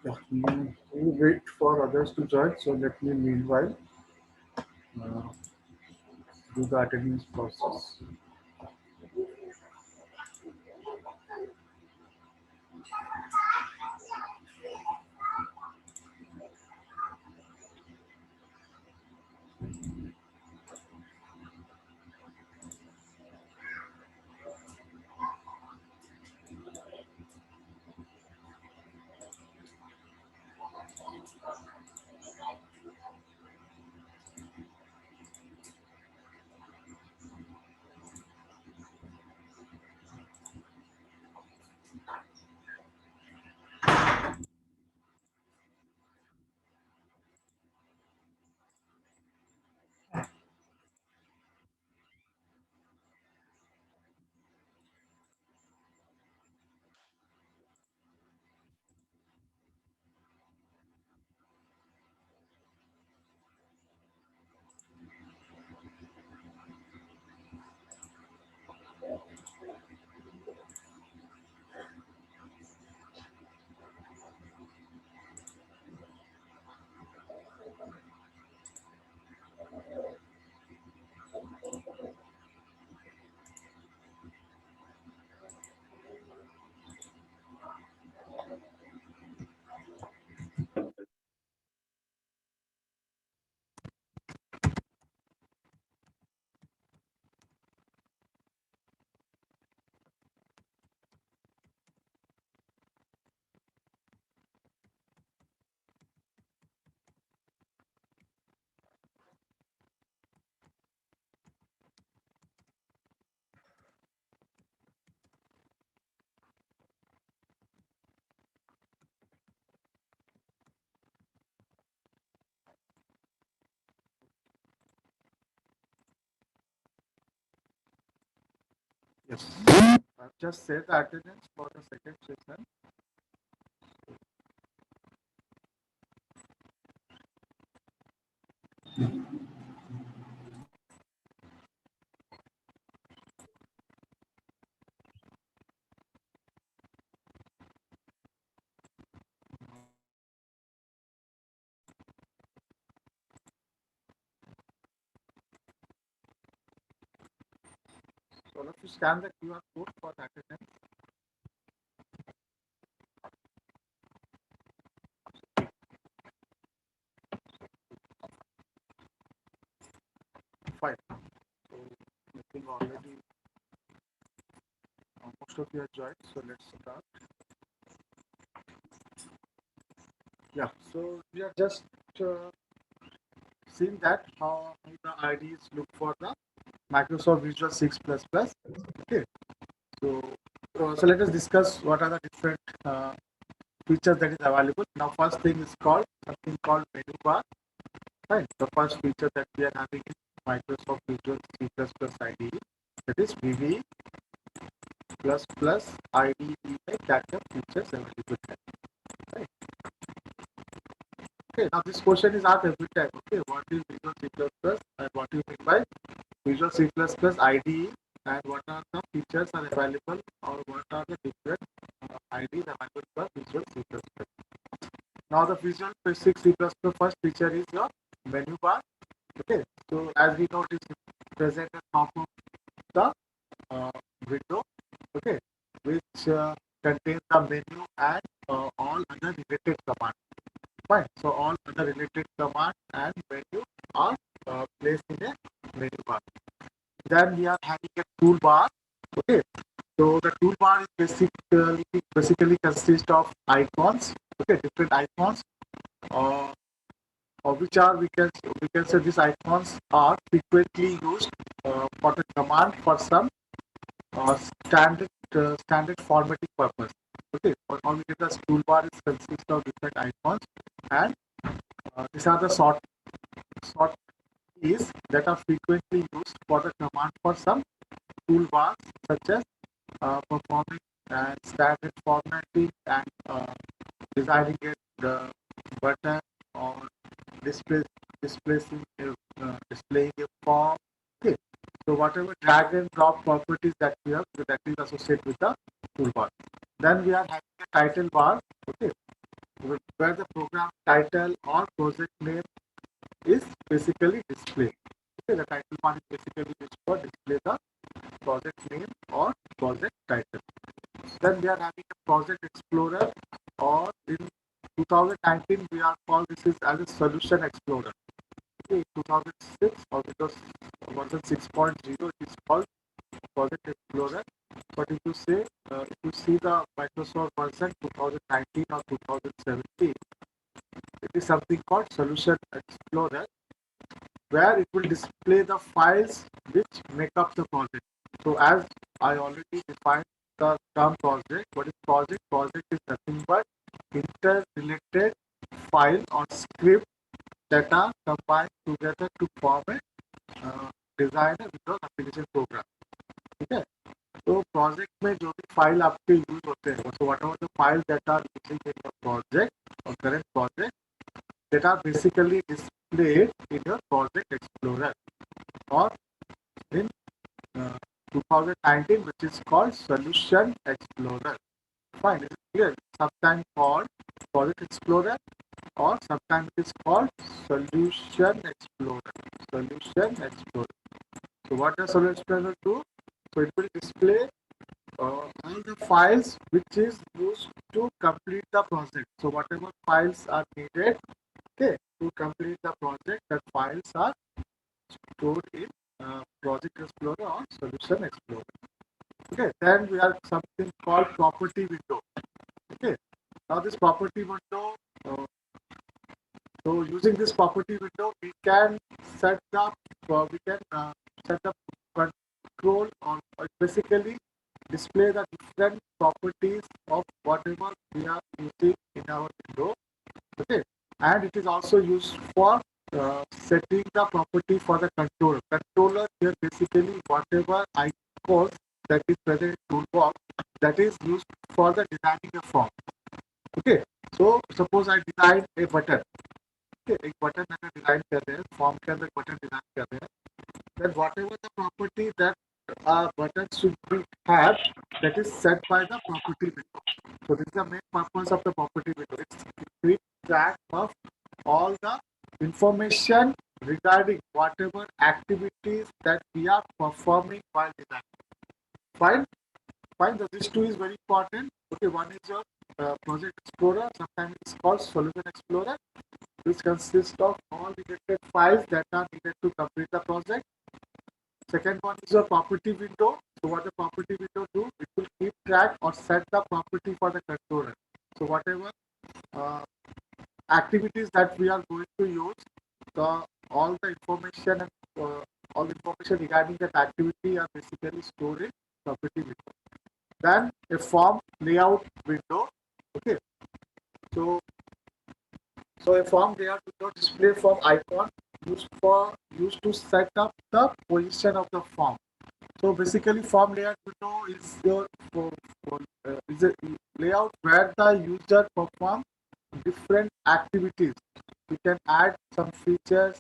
Yeah, we wait for others to join. So let me meanwhile uh, do the attendance process. Yes. I've just said the attendance for the second session. So all of you scan the QR code for the attendance. Fine. So I think already most of you are joined. So let's start. Yeah. So we are just uh, seeing that how the IDs look for the Microsoft Visual 6 plus plus. Okay. So so let us discuss what are the different features that is available. Now, first thing is called something called menu bar. Right. The first feature that we are having in Microsoft Visual C++ IDE, that is VB plus plus IDE that the features available. Right. Okay. Now this question is asked every time. Okay. What is Visual C++ and what do you mean by Visual C++ IDE and what are the features are available or what are the different IDs available for Visual C++. Now the Visual Basic C++ first feature is your menu bar. Okay, so as we know, it is present at top of the uh, window. Okay, which contains the menu and all other related commands. Fine. So all other related commands and menu are placed in a menu bar. Then we are having a toolbar. Okay, so the toolbar is basically consists of icons. Okay, different icons. Uh, which are we can say these icons are frequently used for the command for some standard formatting purpose. Okay, or we get the toolbar is consist of different icons, and these are the sort keys that are frequently used for the command for some toolbars such as performing and standard formatting and designing it the button or display displaying a form. Okay. So whatever drag and drop properties that we have that is associated with the toolbar. Then we are having a title bar. Okay. where the program title or project name is basically displayed. Okay, the title part is basically used for display the project name or project title. Then we are having a project explorer, or in 2019 we are called this is as a solution explorer. Okay, in 2006 or because version 6.0 it is called project explorer. But if you say if you see the Microsoft version 2019 or 2017, it is something called solution explorer, where it will display the files which make up the project. So as I already defined the term project, what is project? Project is nothing but interrelated file or script that are combined together to form a design a Windows application program. Okay. तो project में जो भी file आपके use होते हैं, so whatever the files that are using in your project or current project, that are basically displayed in your project explorer or in uh, 2019, which is called solution explorer. Fine, is it clear? Sometimes called project explorer or sometimes it is called solution explorer. Solution explorer. So what does solution explorer do? So it will display all the files which is used to complete the project. So whatever files are needed, okay, to complete the project, that files are stored in Project Explorer or Solution Explorer. Okay, then we have something called property window. Okay, now this property window, uh, so using this property window, we can set up, we can set up control on basically display the different properties of whatever we are using in our window. Okay, and it is also used for setting the property for the controller. Controller here basically whatever icon that is present in toolbox that is used for the designing a form. Okay, so suppose I design a button. Okay, एक button मैंने design कर रहे हैं, form के अंदर button design कर रहे हैं, then whatever the property that button should be have, that is set by the property window. So this is the main purpose of the property window. It's keep track of all the information regarding whatever activities that we are performing while designing. Fine, fine. So this two is very important. Okay, one is your project explorer. Sometimes it's called solution explorer. This consists of all related files that are needed to complete the project. Second one is a property window. So what the property window do? It will keep track or set the property for the controller. So whatever uh, activities that we are going to use, the all the information and all the information regarding that activity are basically stored in property window. Then a form layout window. Okay. So so a form layout window display form icon used to set up the position of the form. So basically, form layout window is your is a layout where the user perform different activities. You can add some features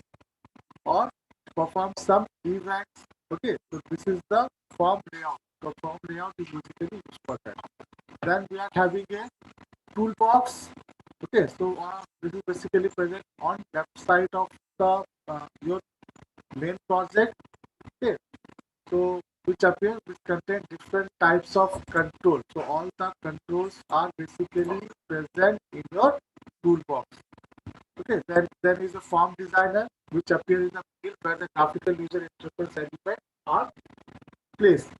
or perform some events. Okay, so this is the form layout. The form layout is basically used for that. Then we are having a toolbox. Okay, so this is basically present on left side of the your main project. Okay, so which appear which contain different types of control. So all the controls are basically present in your toolbox. Okay, then there is a form designer which appears in the field where the graphical user interface elements are placed.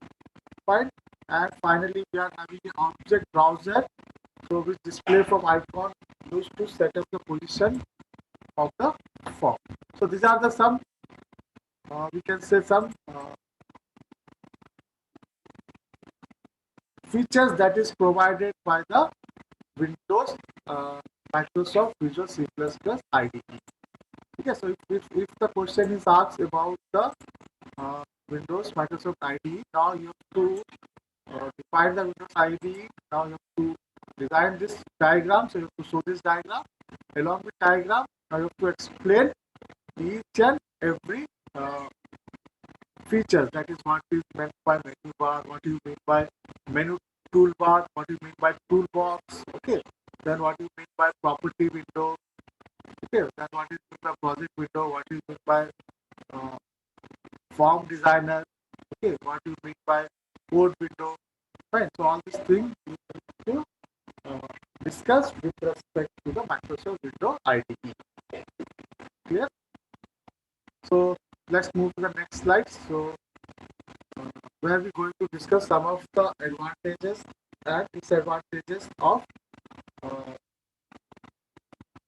Fine. And finally we are having an object browser, so which display from icon used to set up the position of the form. So these are the some we can say some features that is provided by the Windows Microsoft Visual C++ IDE. Okay, so if the question is asked about the Windows Microsoft IDE, now you have to define the Windows IDE. Now you have to design this diagram. So you have to show this diagram. Along with diagram, now you have to explain each and every features. That is what is meant by menu bar, what do you mean by menu toolbar, what do you mean by toolbox. Okay, then what you mean by property window, okay, then what is mean by project window, what is mean by uh, form designer, okay, what you mean by code window, right? So all these things we need to uh, discuss with respect to the Microsoft Windows IDE. Clear? So let's move to the next slide. So where we're going to discuss some of the advantages and disadvantages of uh,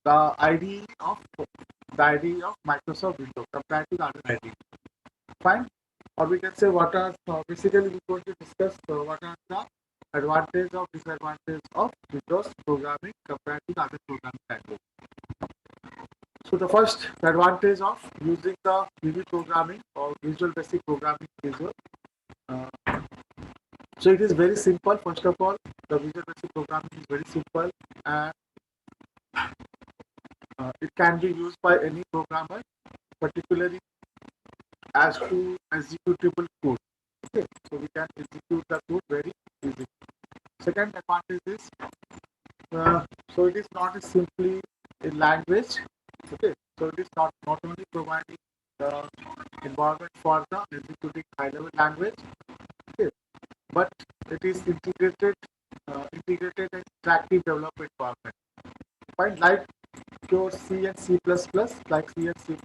the IDE of Microsoft Windows compared to the other IDE. Fine. Or we can say what are basically we're going to discuss what are the advantage or disadvantage of Windows programming compared to the other programming language. So the first advantage of using the VB programming or Visual Basic Programming Visual. Uh, so it is very simple. First of all, the Visual Basic Programming is very simple and it can be used by any programmer, particularly as to executable code. Okay, so we can execute the code very easily. Second advantage is so it is not simply a language. Okay, so it is not only providing the environment for the executing high-level language, okay, but it is integrated and interactive development environment. Fine, like your C and C++, like C and C++.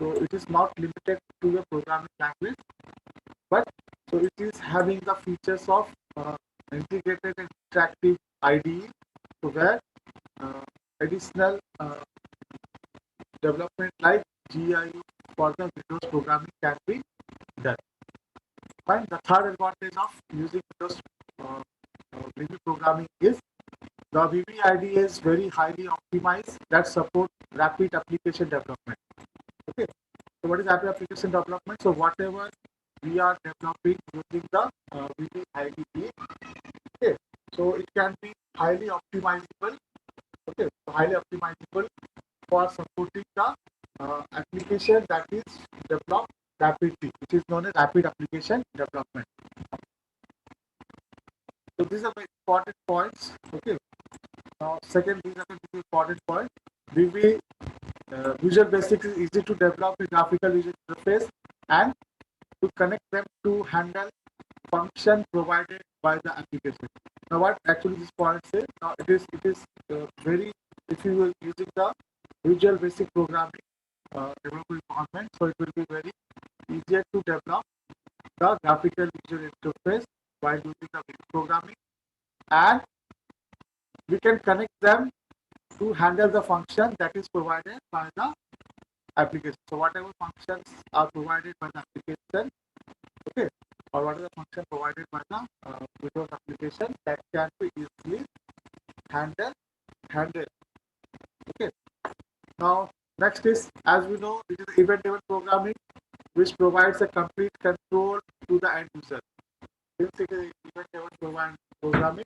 So it is not limited to a programming language, but so it is having the features of integrated and interactive IDE, so where uh, additional development like GIU for the Windows programming can be done. Fine. The third advantage of using Windows VB programming is the VB IDE is very highly optimized that support rapid application development. Okay. So what is rapid application development? So whatever we are developing using the VB IDE, okay, so it can be highly optimizable. Okay, so highly optimizable for supporting the application that is developed rapidly, which is known as rapid application development. So these are the important points. Okay. Now, second, these are the important points. VB Visual Basic is easy to develop a graphical user interface and to connect them to handle function provided by the application. Now, what actually this point says? Now, it is very, if you are using the Visual Basic programming development environment, so it will be very easier to develop the graphical user interface while using the programming, and we can connect them to handle the function that is provided by the application. So whatever functions are provided by the application, okay, or whatever function provided by the Windows application, that can be easily handled. Okay. Now next is, as we know, it is event-driven programming, which provides a complete control to the end user. Since it is event-driven programming,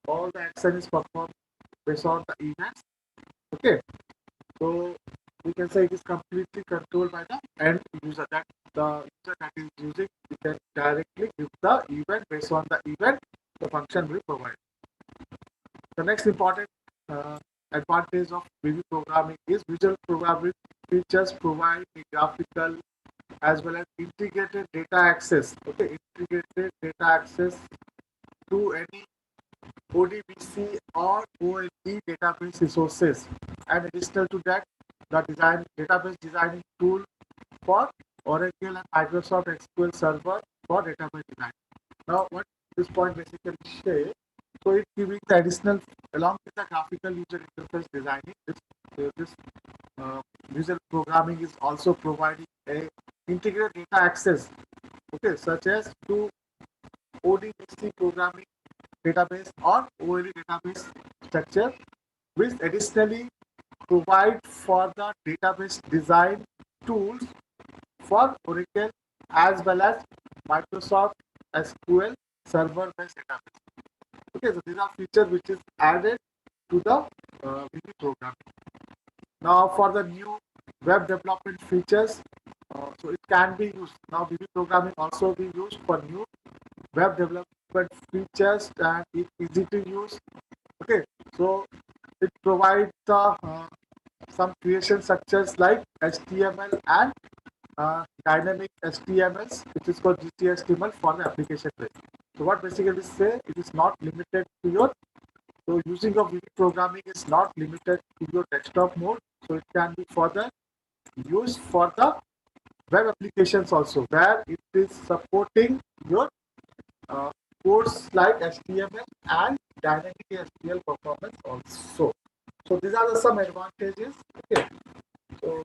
all the action is performed based on the events. Okay, so we can say it is completely controlled by the end user. That the user that is using, we can directly give the event based on the event the function will provide. The next important advantage of VB programming is visual programming features provide a graphical as well as integrated data access. Okay, integrated data access to any ODBC or OLE database resources. And additional to that, the database designing tool for Oracle and Microsoft SQL Server for database design. Now, what this point basically says, so it's giving the additional, along with the graphical user interface designing, this visual programming is also providing a integrated data access, okay, such as to ODBC programming database or OLE database structure, which additionally provide for the database design tools for Oracle as well as Microsoft SQL server-based database. Okay, so these are features which is added to the VB program. Now for the new web development features, so it can be used. Now VB programming also be used for new web development features and it's easy to use. Okay, So it provides some creation structures like HTML and dynamic HTMLs, which is called GTHTML for the application page. So what basically say, it is not limited to your, so using of VB programming is not limited to your desktop mode. So it can be for the use for the web applications also, where it is supporting your uh, codes like HTML and dynamic HTML performance also. So these are some advantages. Okay. So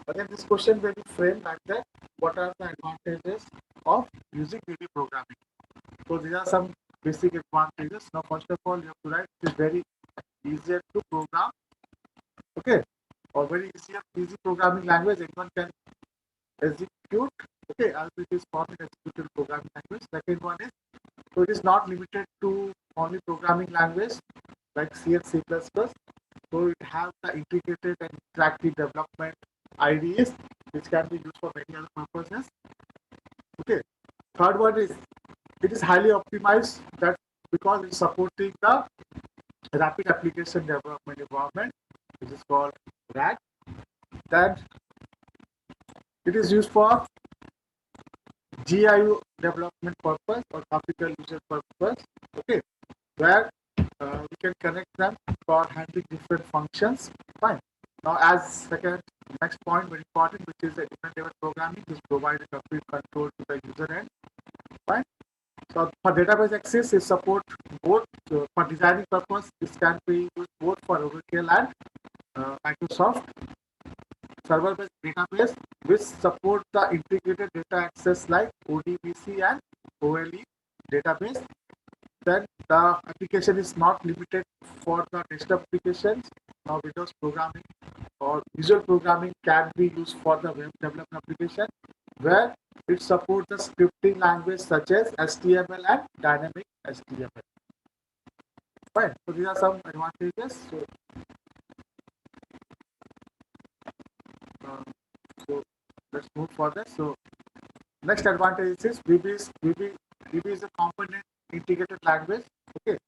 again, this question will be framed like that. What are the advantages of using VB programming? So these are some basic advantages. Now, first of all, you have to write it is very easier to program. Okay, or very easy programming language. Anyone can execute. Okay, as it is formed in executable programming language. Second one is, so it is not limited to only programming language like C and C++. So it has the integrated and interactive development IDEs, which can be used for many other purposes. Okay. Third one is, it is highly optimized that because it's supporting the rapid application development environment, which is called RAD. Then it is used for GIO development purpose or graphical user purpose. Okay, where we can connect them for handling different functions. Fine. Now, as second next point, very important, which is the event-driven programming, is provide a complete control to the user end. Fine. So for database access, it support both for designing purpose. This can be used both for Oracle and Microsoft server-based database, which support the integrated data access like ODBC and OLE database. Then the application is not limited for the desktop applications. Now Windows programming or visual programming can be used for the web development application, where it supports the scripting language such as HTML and dynamic HTML. Fine. So these are some advantages. Uh, so let's move further. So next advantage is VB is a component integrated language. Okay,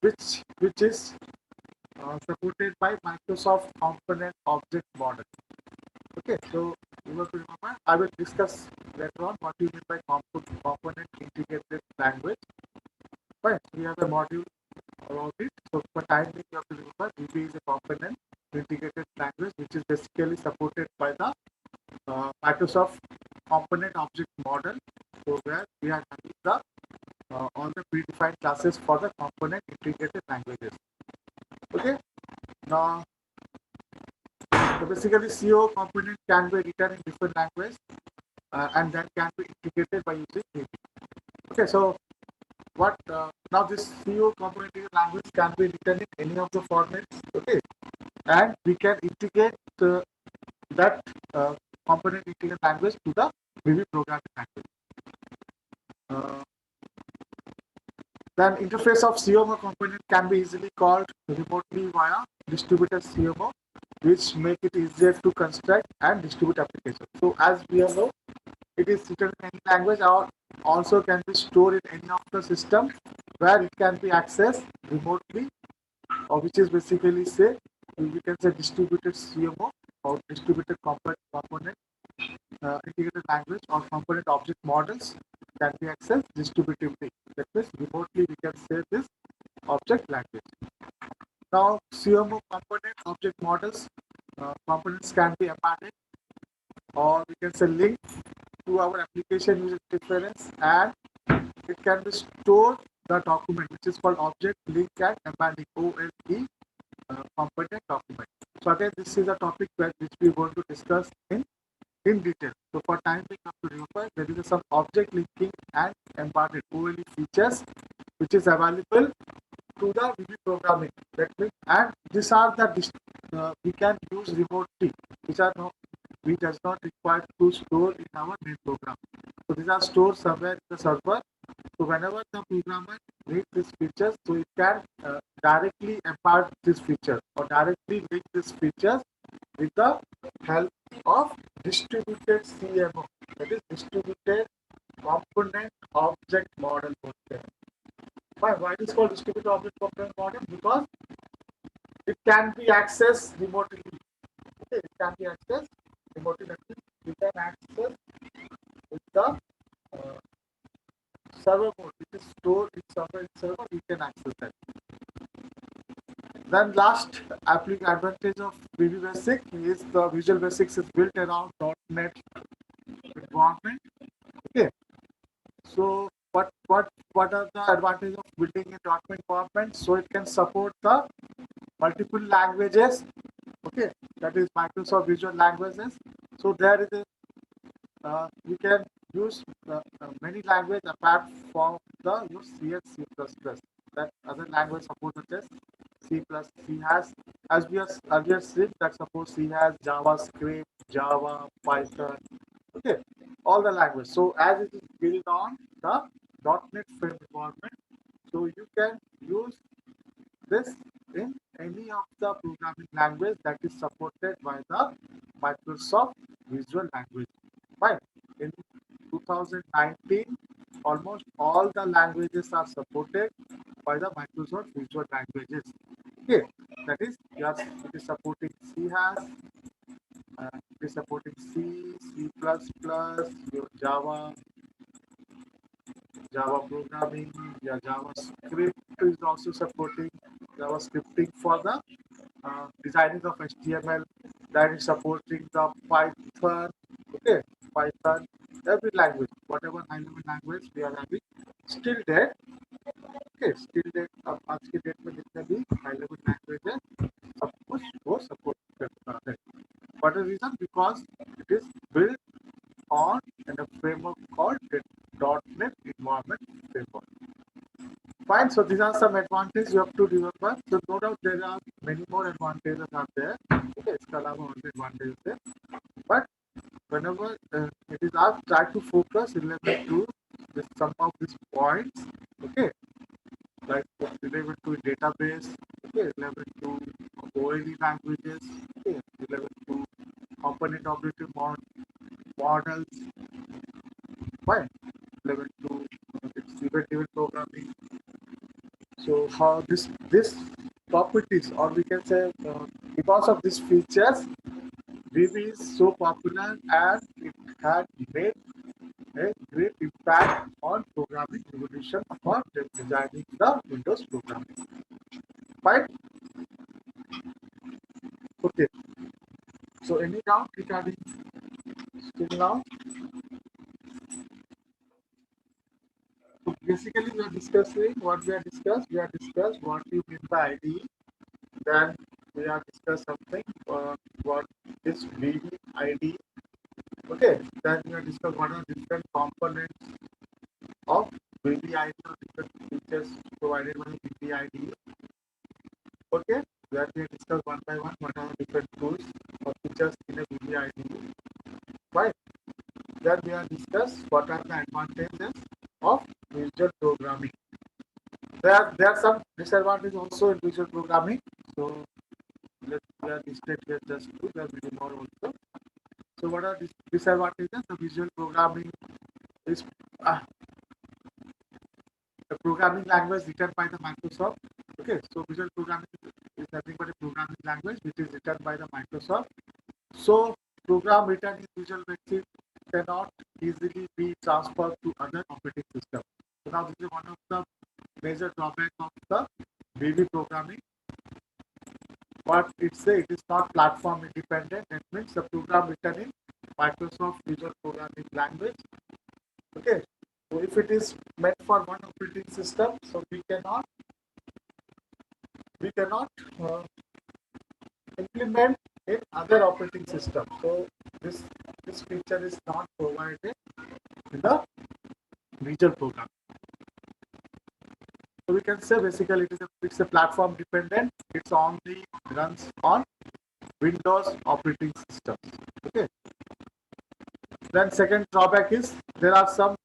which is supported by Microsoft Component Object Model. Okay, so you have to remember, I will discuss later on what you mean by component integrated language. Fine, we have a module about it. So for time being, you have to remember VB is a component integrated language, which is basically supported by the Microsoft Component Object Model. So where we are having the all the predefined classes for the component integrated languages. Okay, now so basically CO component can be written in different languages and then can be integrated by using VB. Okay, so what now this CO component language can be written in any of the formats. Okay, and we can integrate that component integrated language to the VB programming language. Then interface of CMO component can be easily called remotely via distributed CMO, which make it easier to construct and distribute applications. So as we all know, it is written in any language or also can be stored in any of the system where it can be accessed remotely, or which is basically say we can say distributed CMO or distributed component integrated language or component object models can be accessed distributively. That means remotely we can say this object language. Now CMO component object models components can be embedded or we can say linked to our application user interface, and it can be stored the document which is called object link and embedding OLE component document. So again, this is a topic which we are going to discuss in detail. So for time being, up to remember, there is some object linking and embedded OLE features which is available to the VB programming. That means, and these are the we can use remotely, which are no, we does not require to store in our main program. So these are stored somewhere in the server. So whenever the programmer needs this feature, so it can directly impart this feature or directly link this feature with the help of distributed CMO, that is distributed component object model. Why it is called distributed object component model? Because it can be accessed remotely. Okay, it can be accessed remotely. That means you can access with the server mode. It is stored in server. You can access that. Then last advantage of VB Basic is the Visual Basics is built around .NET environment. Okay, so what are the advantages of building a .NET environment? So it can support the multiple languages. Okay, that is Microsoft Visual Languages. So there is a you can use many languages apart from the your C and C++. That other language support such as C plus C has, as we have earlier said, that suppose C has JavaScript, Java, Python. Okay, all the language. So as it is built on the .NET frame environment, so you can use this in any of the programming language that is supported by the Microsoft Visual Language. Fine. In 2019, almost all the languages are supported by the Microsoft Visual Languages. Okay, that is, yes, it is supporting C has, it is supporting C, C++, your Java programming, yeah, JavaScript is also supporting JavaScripting for the designing of HTML, that is supporting the Python, okay, Python, every language, whatever high-level language we are having, still there, okay, still there, आज की date में जितने भी high-level language है, सब कुछ वो support करता है. What is the reason? Because it is built on in a framework called .NET Environment Framework. Fine. So these are some advantages you have to remember. So no doubt there are many more advantages out there. Okay, इसके अलावा और भी advantages है. But whenever it is I've tried to focus related to some of these points. Okay, like related to database. Okay, related to OLE languages. Okay, related to component object models. Fine. Related to event-driven programming. So how this properties, or we can say because of these features, VB is so popular and it had made a great impact on programming evolution for designing the Windows programming. Right? Okay. So any doubt regarding still now? So basically we are discussing what we are discussed. We are discussed what you mean by IDE. Then we are discussed something what is VB IDE. Okay, then we have discussed what are different components of VB ID or different features provided by VB ID. Okay, then we have discussed one by one what are different tools or features in a VB ID. Right. Then we have discussed what are the advantages of visual programming. There are some disadvantages also in visual programming. So let's listed here just two. There are many more also. So what are the disadvantages? The visual programming is the programming language written by the Microsoft. Okay, so visual programming is nothing but a programming language which is written by the Microsoft. So program written in Visual Basic cannot easily be transferred to other operating systems. So now this is one of the major drawbacks of the VB programming. But it is not platform independent. That means the program written in Microsoft Visual Programming language. Okay, so if it is meant for one operating system, so we cannot implement in other operating systems. So this feature is not provided in the visual program. So we can say basically it's a platform dependent. It's only runs on Windows operating systems. Okay. Then second drawback is there are some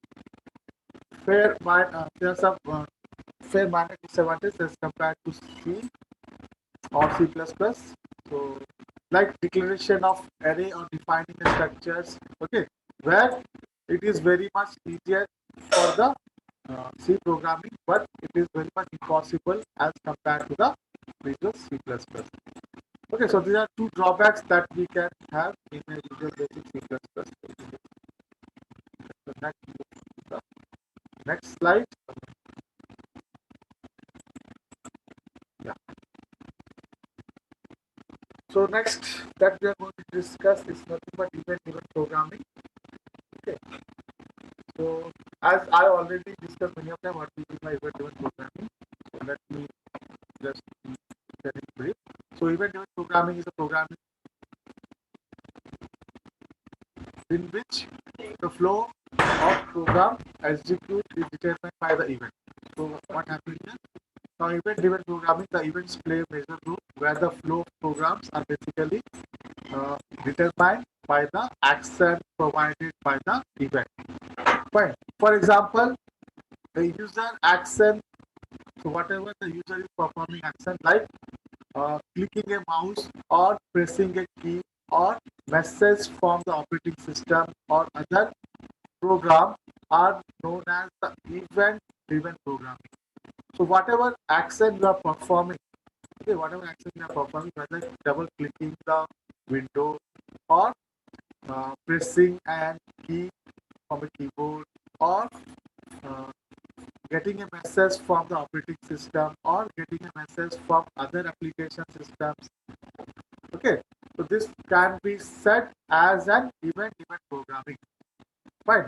fair minor disadvantages as compared to C or C++. So like declaration of array or defining the structures. Okay, where it is very much easier for the C programming, but it is very much impossible as compared to the Visual C++. Okay, so these are two drawbacks that we can have in a Visual Basic C++. So next slide. Yeah. So next that we are going to discuss is nothing but event-driven programming. Okay. So as I already discussed many of them, what we mean by event-driven programming. So let me just very brief. So event-driven programming is a programming in which the flow of program execute is determined by the event. So what happens here? Now event-driven programming, the events play a major role where the flow of programs are basically determined by the action provided by the event. Fine. For example, the user action, so whatever the user is performing action like clicking a mouse or pressing a key or message from the operating system or other program are known as the event-driven programming. So whatever action you are performing, okay, whatever action you are performing, whether double clicking the window or pressing and key from a keyboard or uh, getting a message from the operating system or getting a message from other application systems. Okay, so this can be set as an event-driven programming. Fine.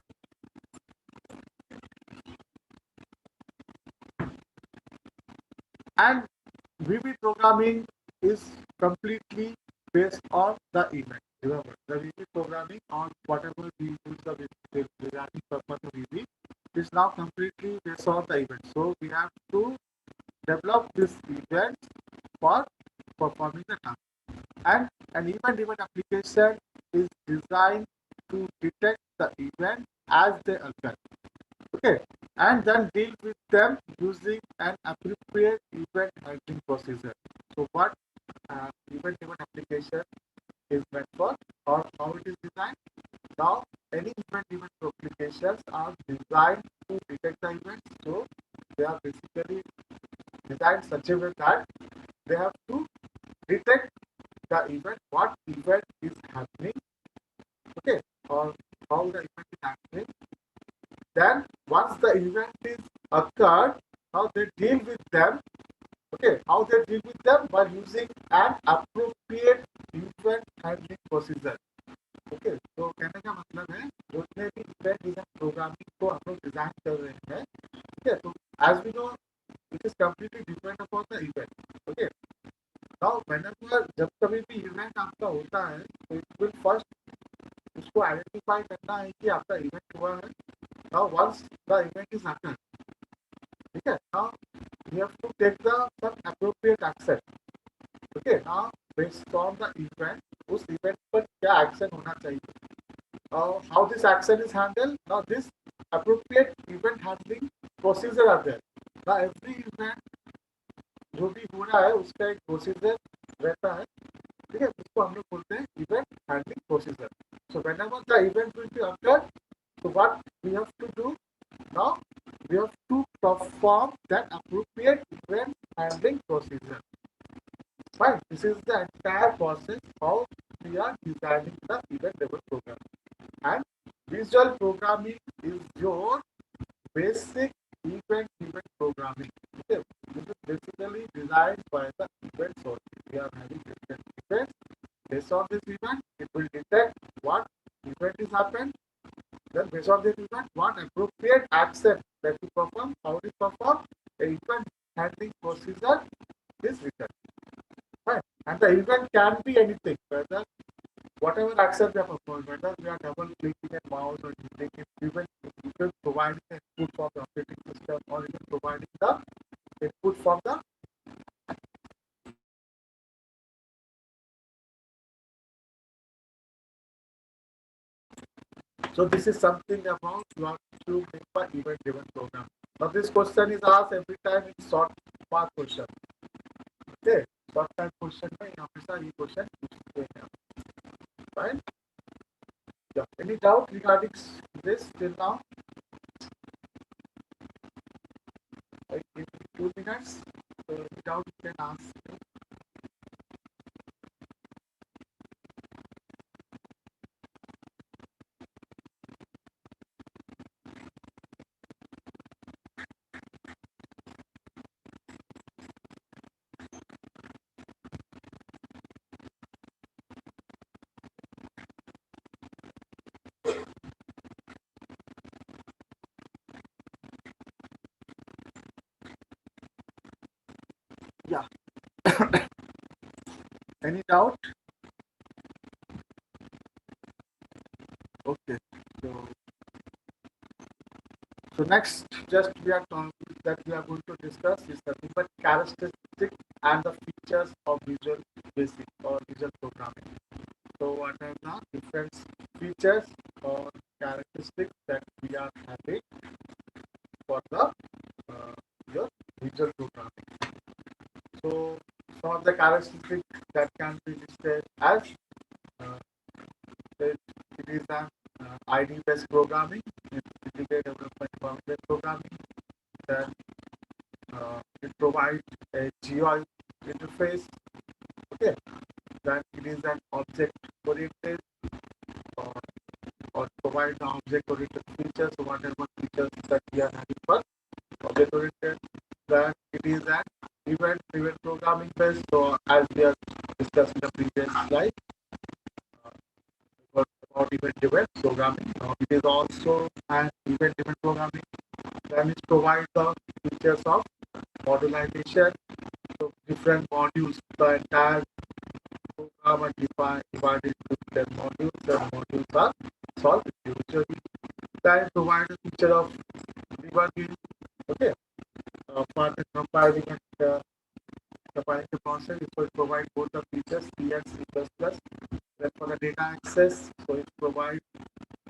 And VB programming is completely based on the event. Remember, the VB programming on whatever we use the programming purpose of VB is now completely based on the event. So we have to develop this event for performing the task. And an event-driven application is designed to detect the event as they occur. Okay, and then deal with them using an appropriate event handling procedure. So what event-driven application is meant for or how it is designed? Now, any event-driven applications are designed to detect the events. So they are basically designed such a way that they have to detect the event, what event is happening, okay, or how the event is happening. Then once the event is occurred, how they deal with them, okay, how they deal with them by using an appropriate event handling procedure. Okay, तो कहने का मतलब है जितने भी event design programming को हम लोग डिजाइन कर रहे हैं, ठीक है, तो as we know it is completely depend upon the event. Okay, now whenever जब कभी भी इवेंट आपका होता है तो it will first उसको आइडेंटिफाई करना है कि आपका इवेंट हुआ है. Now once the event is happened, ठीक है, now we have to take the some appropriate action. Okay, now based on the event उस event पर क्या action होना चाहिए, how this action is handled. Now this appropriate event handling procedure are there. Now every event जो भी हो रहा है उसका एक प्रोसीजर रहता है, ठीक है, उसको हम लोग बोलते हैं event handling procedure. So whenever the event will be occur, so what we have to do now, we have to perform that appropriate event handling procedure. Fine, this is the entire process how we are designing the event-driven program. And visual programming is your basic event programming. Okay, this is basically designed by the event source. We are having different events. Based on this event, it will detect what event is happened. Then based on this event, what appropriate action that you perform, how it is performed, the event handling procedure is written. Right? And the event can be anything, whether whatever action we are performing, whether we are double clicking a mouse or even providing the input from the operating system or even providing the input from the. So this is something about what to make by event-driven program. Now this question is asked every time in short mark question. Okay, short time question में हमेशा ये question पूछते हैं. Right? Yeah. Any doubt regarding this till now? 2 minutes. So without you can ask. Yeah. Any doubt? Okay. So so next, just we are that we are going to discuss is the different characteristics and the features of Visual Basic or Visual Programming. So what are the different features or characteristics that we are having for the your visual programming? So some of the characteristics that can be listed as uh, it is an ID-based programming, integrated development environment programming. Then it provides a GUI interface. Okay, then it is an object-oriented or, or provide the object-oriented features. So whatever features that we are having for object-oriented, then it is an event-driven programming based. So as we have discussed in the previous slide about event-driven programming, it is also an event-driven programming. Then it provides the features of modernization. So different modules, the entire program are divided into 10 modules, and modules are solved individually. Then provide a feature of debugging. Okay, for the compiling and compiling the process, it will provide both the features C and C++. Then for the data access, so it provides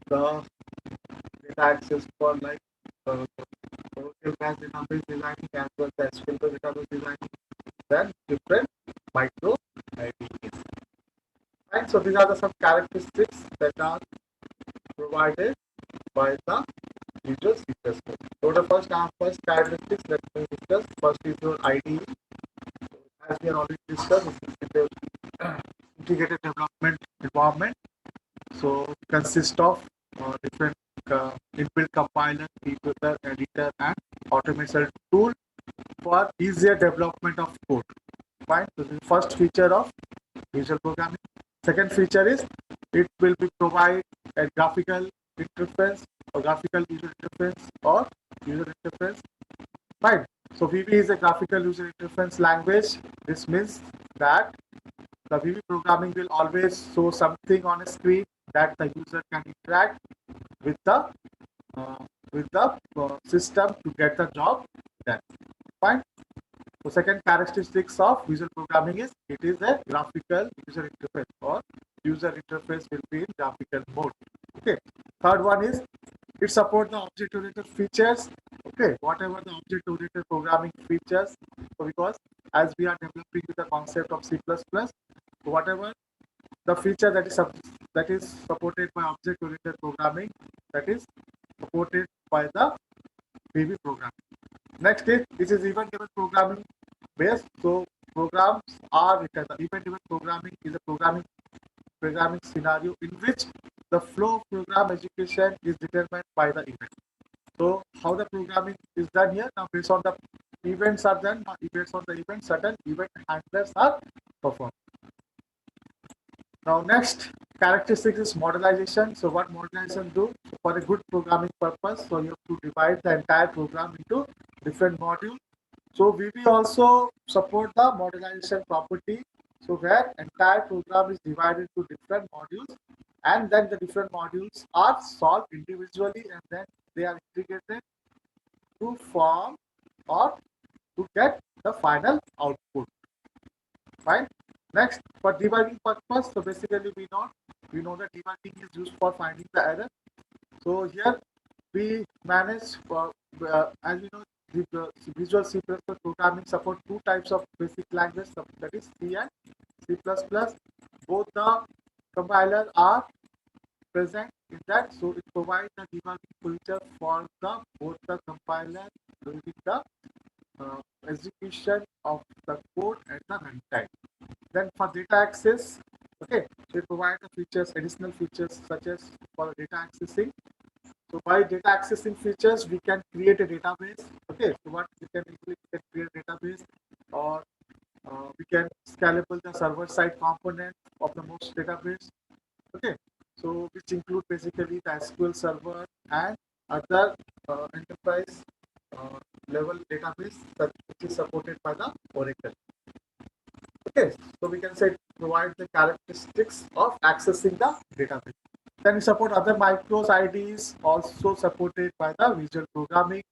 the data access for like class database designing as well as SQL database designing. Then different micro IDEs. Right, so these are the some characteristics that are provided by the Visual C++. So the first characteristics that we discuss first is your IDE. As we are already discussed, this is the integrated development environment. So it consists of different inbuilt compiler, debugger, editor, and automation tool for easier development of code. Fine. So this is the first feature of visual programming. Second feature is it will be provide a graphical interface or graphical user interface or user interface. Fine. So VB is a graphical user interface language. This means that the VB programming will always show something on a screen that the user can interact with the uh, system to get the job done. Fine. So second characteristics of visual programming is it is a graphical user interface or user interface will be in graphical mode. Okay. Third one is it supports the object-oriented features. Okay, whatever the object-oriented programming features. So because as we are developing with the concept of C++, whatever the feature that is supported by object-oriented programming, that is supported by the VB programming. Next is this is event-driven programming based. So programs are written. The event-driven programming is a programming scenario in which the flow of program execution is determined by the event. So how the programming is done here? Now based on the events are done, based on the event, certain event handlers are performed. Now next characteristics is modernization. So what modernization do? For a good programming purpose, so you have to divide the entire program into different modules. So VB also support the modernization property. So where entire program is divided into different modules, and then the different modules are solved individually, and then they are integrated to form or to get the final output. Fine. Next, for debugging purpose, so basically we know that debugging is used for finding the error. So here we manage for as we know the Visual C++ programming support two types of basic language, that is C and C++. Both the compiler are present in that, so it provides the debugging feature for the both the compiler using the execution of the code at the runtime. Then for data access, okay, they provide the features, additional features such as for data accessing. So by data accessing features, we can create a database. Okay, so what we can easily create a database, or we can scalable the server side component of the most database. Okay, so which include basically the SQL server and other enterprise uh, level database that which is supported by the Oracle. Okay, so we can say provide the characteristics of accessing the database. Then we support other micros IDs also supported by the visual programming.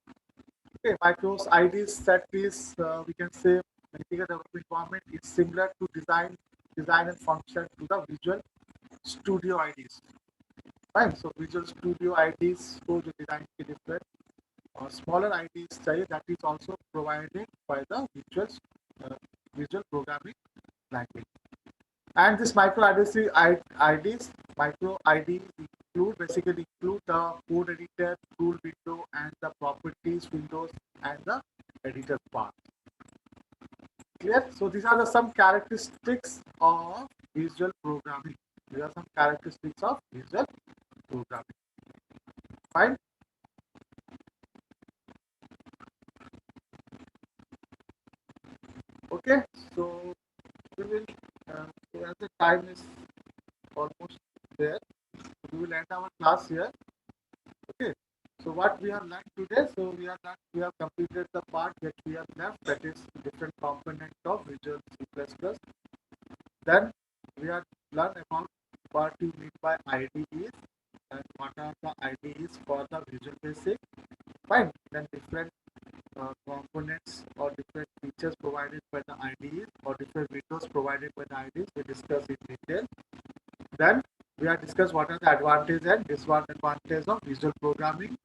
Okay, micros IDs set is we can say integrated development environment is similar to design and function to the Visual Studio IDs. Fine. So Visual Studio IDs show the design की different. Smaller IDs say that is also provided by the uh, visual programming language. And this IDs, micro IDs basically include the code editor, tool window, and the properties windows and the editor part. Clear? So these are the some characteristics of visual programming. These are some characteristics of visual programming. Fine. Okay. So we will. So as the time is almost there, we will end our class here. Okay. So what we have learned today, we have completed the part that we have left, that is different component of Visual C++. Then we have learned about what you mean by IDEs and what are the IDEs for the Visual Basic. Fine. Then different components or different features provided by the IDEs or different windows provided by the IDEs we discuss in detail. Then we have discussed what are the advantages and disadvantages of visual programming.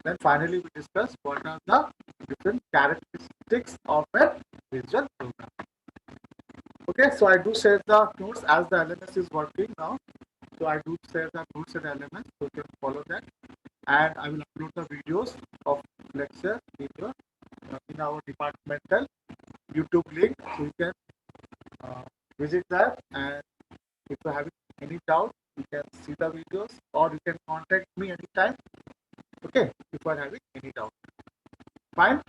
Then finally we discuss what are the different characteristics of a visual program. Okay, so I do share the notes as the LMS is working now. So I do share the notes and LMS, so you can follow that. And I will upload the videos of lecture in our departmental YouTube link. So you can uh, visit that, and if you have any doubt, you can see the videos or you can contact me anytime. Okay, if you are having any doubt. Fine.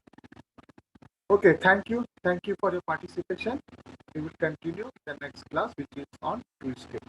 Okay, thank you. Thank you for your participation. We will continue the next class, which is on Tuesday.